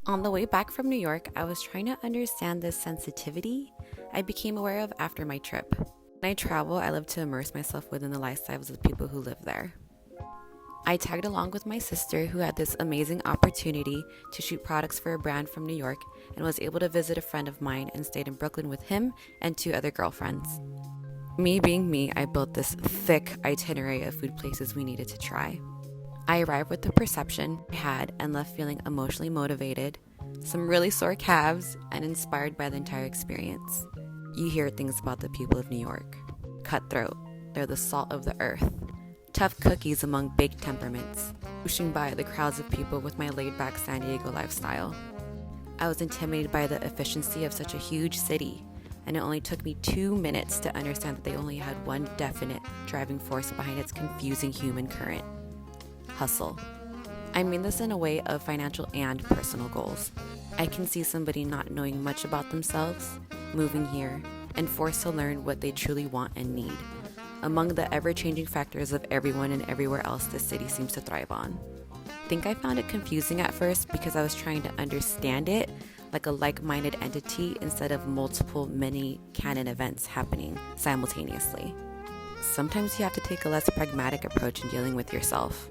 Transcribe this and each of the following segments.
On the way back from New York, I was trying to understand this sensitivity I became aware of after my trip. When I travel, I love to immerse myself within the lifestyles of the people who live there. I tagged along with my sister, who had this amazing opportunity to shoot products for a brand from New York, and was able to visit a friend of mine and stayed in Brooklyn with him and two other girlfriends. Me being me, I built this thick itinerary of food places we needed to try. I arrived with the perception I had and left feeling emotionally motivated, some really sore calves, and inspired by the entire experience. You hear things about the people of New York. Cutthroat, they're the salt of the earth. Tough cookies among big temperaments, pushing by the crowds of people with my laid-back San Diego lifestyle. I was intimidated by the efficiency of such a huge city, and it only took me 2 minutes to understand that they only had one definite driving force behind its confusing human current: hustle. I mean this in a way of financial and personal goals. I can see somebody not knowing much about themselves, moving here, and forced to learn what they truly want and need, among the ever-changing factors of everyone and everywhere else this city seems to thrive on. I think I found it confusing at first because I was trying to understand it like a like-minded entity instead of multiple mini canon events happening simultaneously. Sometimes you have to take a less pragmatic approach in dealing with yourself.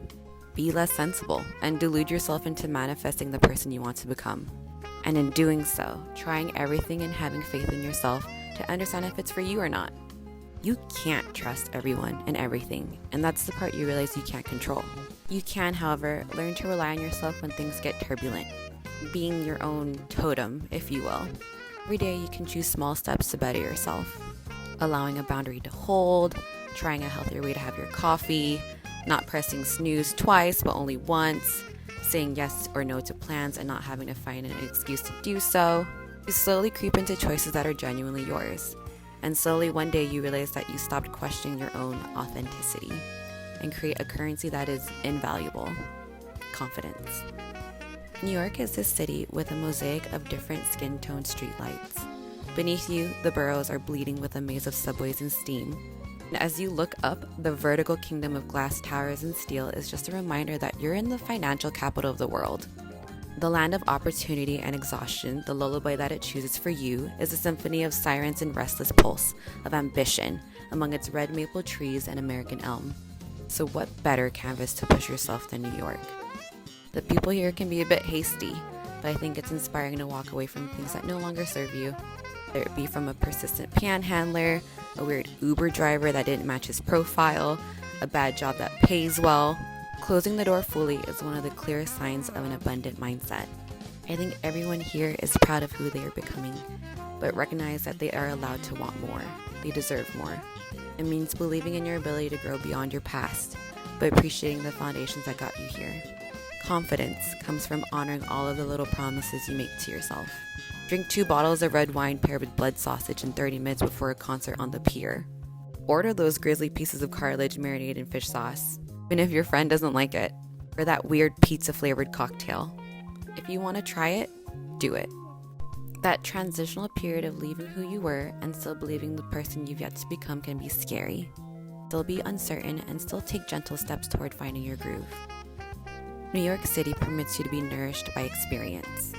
Be less sensible and delude yourself into manifesting the person you want to become. And in doing so, trying everything and having faith in yourself to understand if it's for you or not. You can't trust everyone and everything, and that's the part you realize you can't control. You can, however, learn to rely on yourself when things get turbulent, being your own totem, if you will. Every day you can choose small steps to better yourself, allowing a boundary to hold, trying a healthier way to have your coffee, not pressing snooze twice but only once, saying yes or no to plans and not having to find an excuse to do so. You slowly creep into choices that are genuinely yours. And slowly one day you realize that you stopped questioning your own authenticity and create a currency that is invaluable: confidence. New York is this city with a mosaic of different skin tone streetlights. Beneath you, the boroughs are bleeding with a maze of subways and steam. And as you look up, the vertical kingdom of glass towers and steel is just a reminder that you're in the financial capital of the world. The land of opportunity and exhaustion, the lullaby that it chooses for you, is a symphony of sirens and restless pulse of ambition among its red maple trees and American elm. So what better canvas to push yourself than New York? The people here can be a bit hasty, but I think it's inspiring to walk away from things that no longer serve you. Whether it be from a persistent panhandler, a weird Uber driver that didn't match his profile, a bad job that pays well. Closing the door fully is one of the clearest signs of an abundant mindset. I think everyone here is proud of who they are becoming, but recognize that they are allowed to want more. They deserve more. It means believing in your ability to grow beyond your past, but appreciating the foundations that got you here. Confidence comes from honoring all of the little promises you make to yourself. Drink 2 bottles of red wine paired with blood sausage in 30 minutes before a concert on the pier. Order those grisly pieces of cartilage marinated in fish sauce, even if your friend doesn't like it, or that weird pizza-flavored cocktail. If you want to try it, do it. That transitional period of leaving who you were and still believing the person you've yet to become can be scary. Still be uncertain and still take gentle steps toward finding your groove. New York City permits you to be nourished by experience.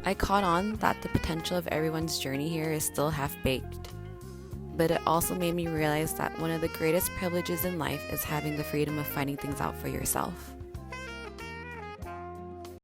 I caught on that the potential of everyone's journey here is still half-baked. But it also made me realize that one of the greatest privileges in life is having the freedom of finding things out for yourself.